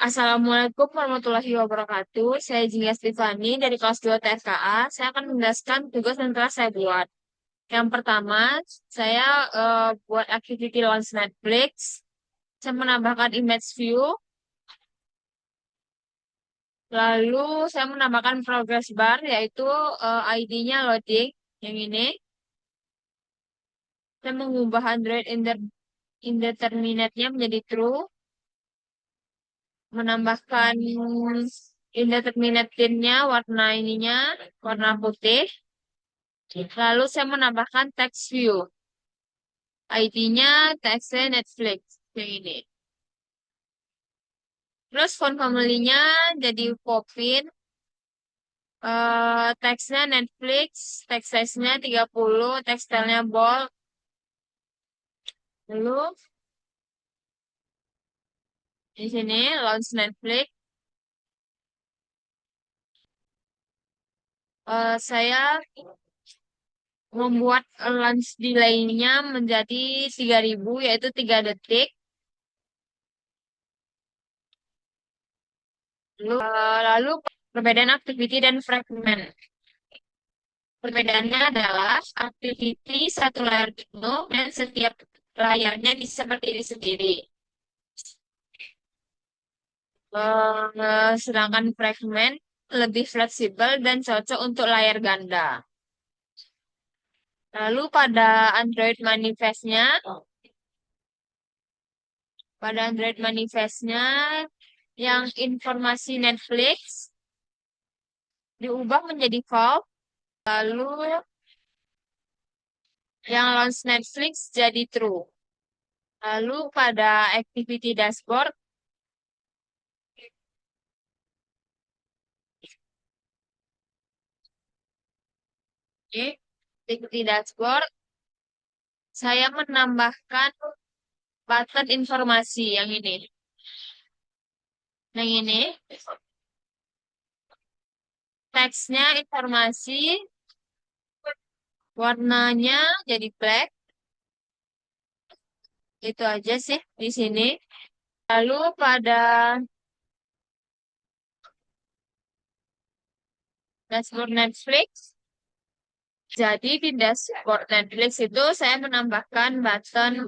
Assalamualaikum warahmatullahi wabarakatuh. Saya Jingga Stefani dari kelas 2 TFKA. Saya akan menjelaskan tugas yang telah saya buat. Yang pertama, saya buat activity launch Netflix. Saya menambahkan image view. Lalu saya menambahkan progress bar, yaitu ID-nya loading. Yang ini. Saya mengubah Android indeterminate-nya menjadi true. Menambahkan indeterminate pin-nya warna ininya, warna putih. Lalu saya menambahkan text view. ID-nya teksnya Netflix. Yang ini. Terus font family-nya jadi Popin. Teksnya Netflix. Text size-nya 30. Tekstilnya bold. Lalu di sini launch Netflix. Saya membuat launch delay-nya menjadi 3000, yaitu 3 detik. Lalu perbedaan activity dan fragment. Perbedaannya adalah activity satu layar penuh dan setiap layarnya bisa berdiri sendiri. Sedangkan fragment lebih fleksibel dan cocok untuk layar ganda. Lalu pada Android manifestnya yang informasi Netflix diubah menjadi false. Lalu yang launch Netflix jadi true. Lalu pada activity dashboard, oke, activity dashboard, saya menambahkan button informasi yang ini. Yang ini, teksnya informasi, warnanya jadi black. Itu aja sih di sini. Lalu pada dashboard Netflix, jadi di dashboard Netflix itu saya menambahkan button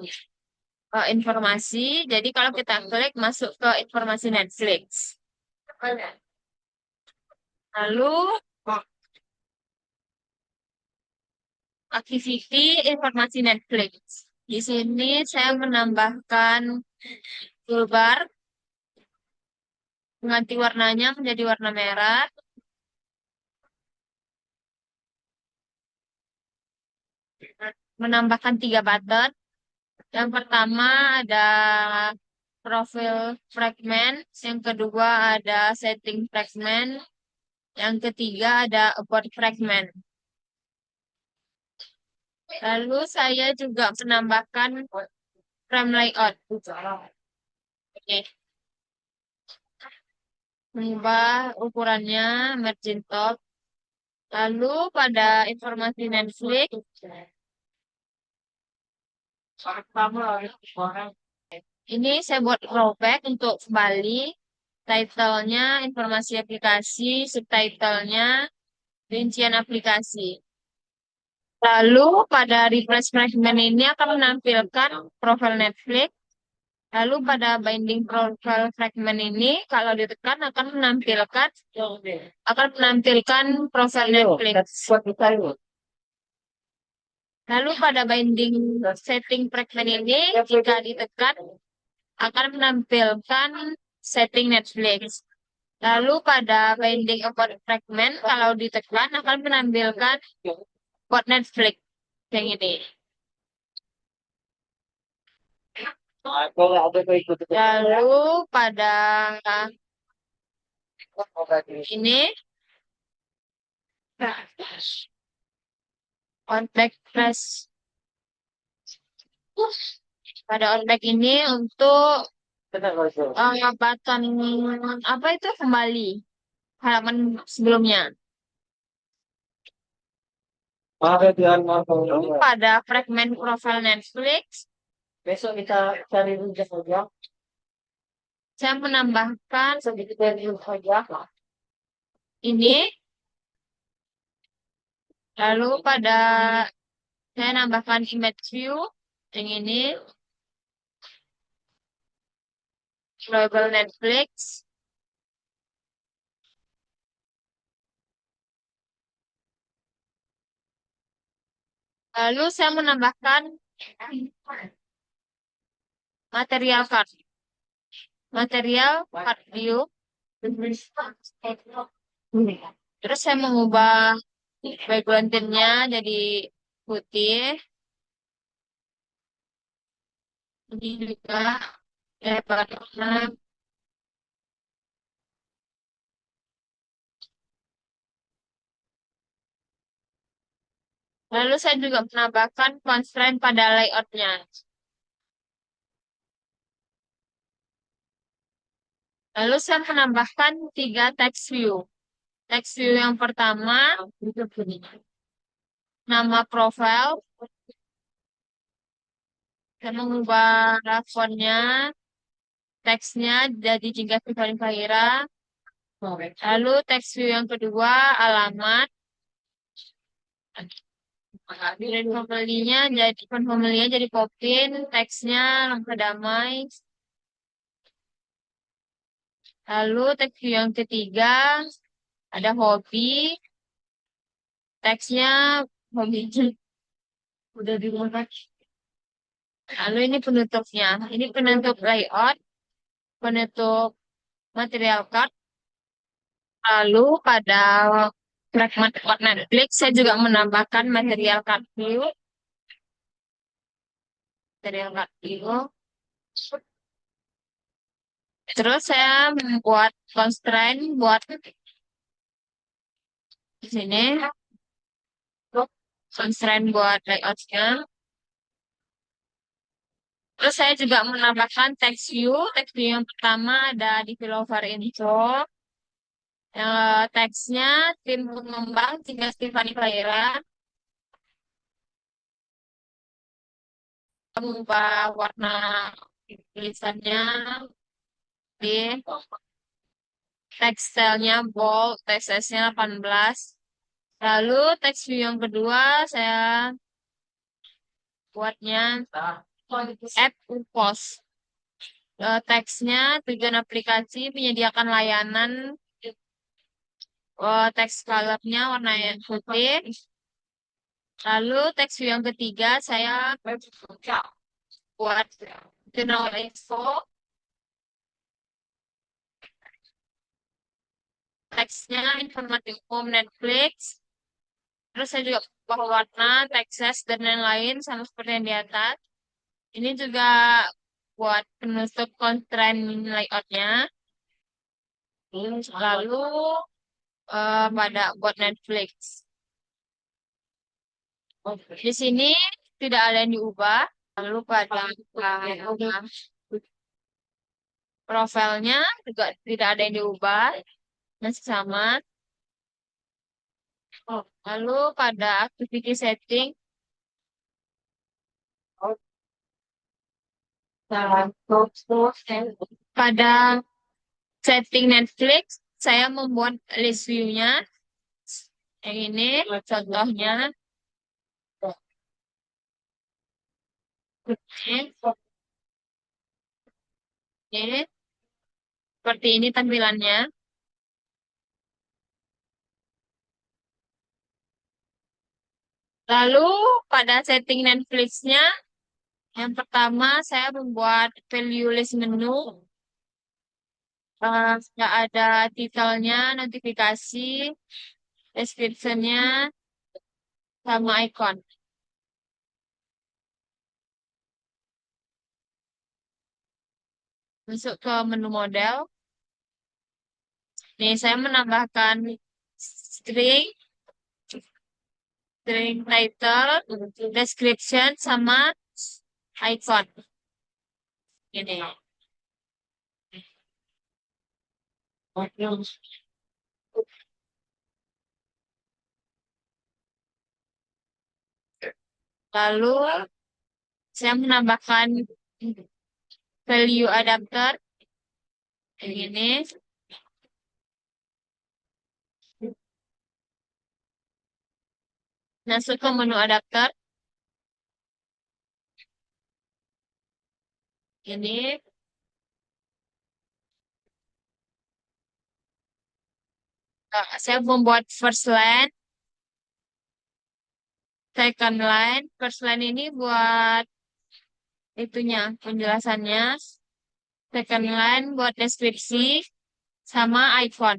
informasi. Jadi kalau kita klik masuk ke informasi Netflix. Lalu activity informasi Netflix. Di sini saya menambahkan toolbar, mengganti warnanya menjadi warna merah. Menambahkan 3 button. Yang pertama ada profil fragment, yang kedua ada setting fragment, yang ketiga ada about fragment. Lalu saya juga menambahkan frame layout. Oke. Mengubah ukurannya, margin top. Lalu pada informasi Netflix, ini saya buat rollback untuk kembali. Title-nya, informasi aplikasi, subtitle-nya, rincian aplikasi. Lalu pada refresh fragment ini akan menampilkan profil Netflix. Lalu pada binding profile fragment ini kalau ditekan akan menampilkan profil Netflix. Lalu pada binding setting fragment ini jika ditekan akan menampilkan setting Netflix. Lalu pada binding about fragment kalau ditekan akan menampilkan about Netflix yang ini. Lalu pada ini on back press. Pada on back ini untuk button apa itu kembali halaman sebelumnya. Pada fragment profile Netflix. Besok kita cari rujak saja. Saya menambahkan ini, lalu pada saya nambahkan image view yang ini, label Netflix. Lalu saya menambahkan material card. Material card view. Terus saya mengubah background-nya jadi putih. Ini juga lebarnya. Lalu saya juga menambahkan constraint pada layout-nya. Lalu saya menambahkan 3 text view. Text view yang pertama, nama profile. Saya mengubah fontnya, teksnya jadi Jingga Fahira Fahira. Lalu text view yang kedua, alamat. Dan family-nya jadi Popin, teksnya Langkah Damai. Lalu text view yang ketiga, ada hobi, teksnya hobi. Udah di rumah kan? Lalu ini penutupnya. Ini penutup layout, penutup material card. Lalu pada fragment Netflix saya juga menambahkan material card view. Material card view. Terus saya membuat constraint buat di sini. Constraint buat layoutnya. Terus saya juga menambahkan text view. Text view yang pertama ada developer info. Teksnya tim pengembang Tiga Stefani Fahira. Mengubah warna tulisannya di tekstilnya bold, text size-nya 18. Lalu text view yang kedua saya buatnya app post. Teksnya tujuan aplikasi menyediakan layanan. Teks colornya warna yang putih. Lalu teks view yang ketiga saya buat general info. Teksnya informatif umum Netflix. Terus saya juga ubah warna, Texas, dan lain-lain sama seperti yang di atas. Ini juga buat penutup constraint layoutnya. Lalu pada buat Netflix. Di sini tidak ada yang diubah. Lalu pada profilnya juga tidak ada yang diubah. Masih sama. Lalu pada activity setting. Pada setting Netflix, saya membuat list view-nya. Yang ini contohnya. Ini seperti ini tampilannya. Lalu pada setting Netflix-nya, yang pertama saya membuat value list menu. Sudah ada titelnya, notifikasi, description-nya, sama icon. Masuk ke menu model. Nih, saya menambahkan string, string title, description, sama icon. Ini. Lalu saya menambahkan value adapter. Yang ini masuk ke menu adapter. Ini saya membuat first line, second line. First line ini buat itunya penjelasannya. Second line buat deskripsi sama icon.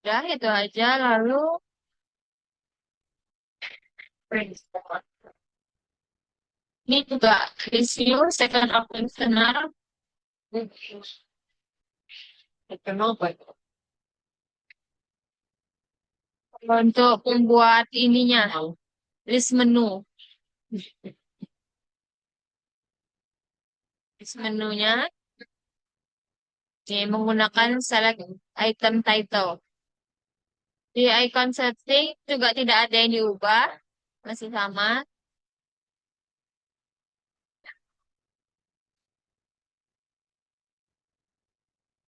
Udah itu aja. Lalu ini juga review second optional untuk membuat ininya list menu. List menunya ini menggunakan select item title. Di icon setting juga tidak ada yang diubah, masih sama.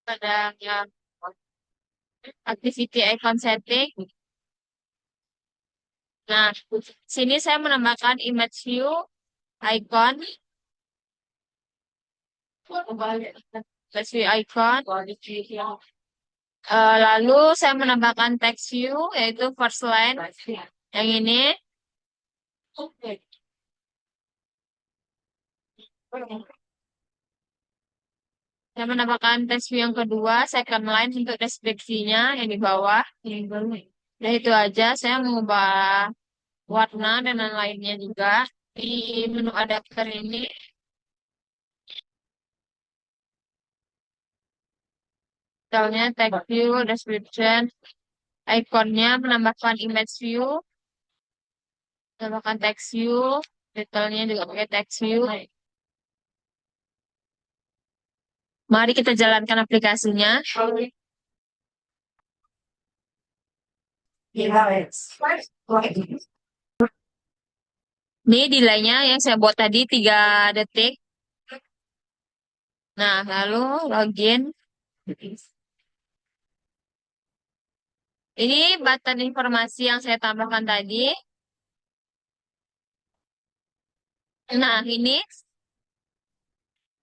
Pada yang activity icon setting. Nah, sini saya menambahkan image view icon, image view icon. Lalu saya menambahkan text view yaitu first line yang ini. Saya menambahkan text view yang kedua, second line untuk deskripsinya yang di bawah. Dan itu aja. Saya mengubah warna dan lain-lainnya juga di menu adapter ini. Misalnya text view, description, ikonnya menambahkan image view, menambahkan text view, detailnya juga pakai text view. Mari kita jalankan aplikasinya. Ini delaynya yang saya buat tadi 3 detik. Nah, lalu login. Ini button informasi yang saya tambahkan tadi. Nah, ini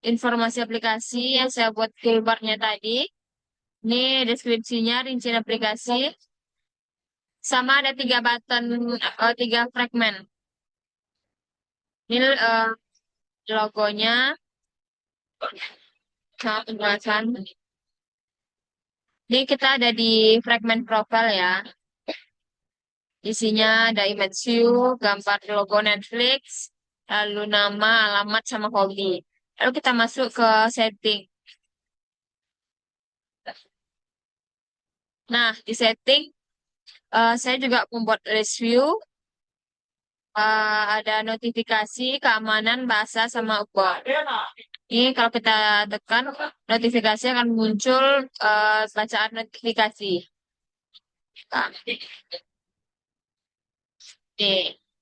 informasi aplikasi yang saya buat toolbar-nya tadi. Ini deskripsinya, rincian aplikasi. Sama ada 3 button, 3 fragment. Ini logonya, sama penjelasan. Ini kita ada di fragment profile ya. Isinya ada image view, gambar logo Netflix, lalu nama, alamat, sama hobi. Lalu kita masuk ke setting. Nah, di setting, saya juga membuat list view, ada notifikasi, keamanan, bahasa, sama UPOR. Ini kalau kita tekan, notifikasi akan muncul bacaan notifikasi. Nah, nih,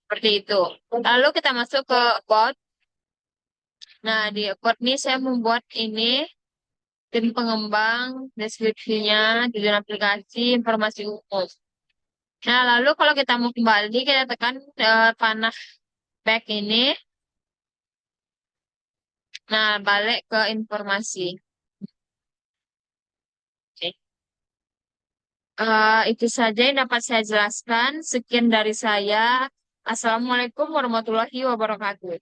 seperti itu. Lalu kita masuk ke about. Nah, di about ini saya membuat ini tim pengembang, deskripsinya, tujuan aplikasi, informasi umum. Nah, lalu kalau kita mau kembali, kita tekan panah back ini. Nah, balik ke informasi. Oke. Itu saja yang dapat saya jelaskan. Sekian dari saya. Assalamualaikum warahmatullahi wabarakatuh.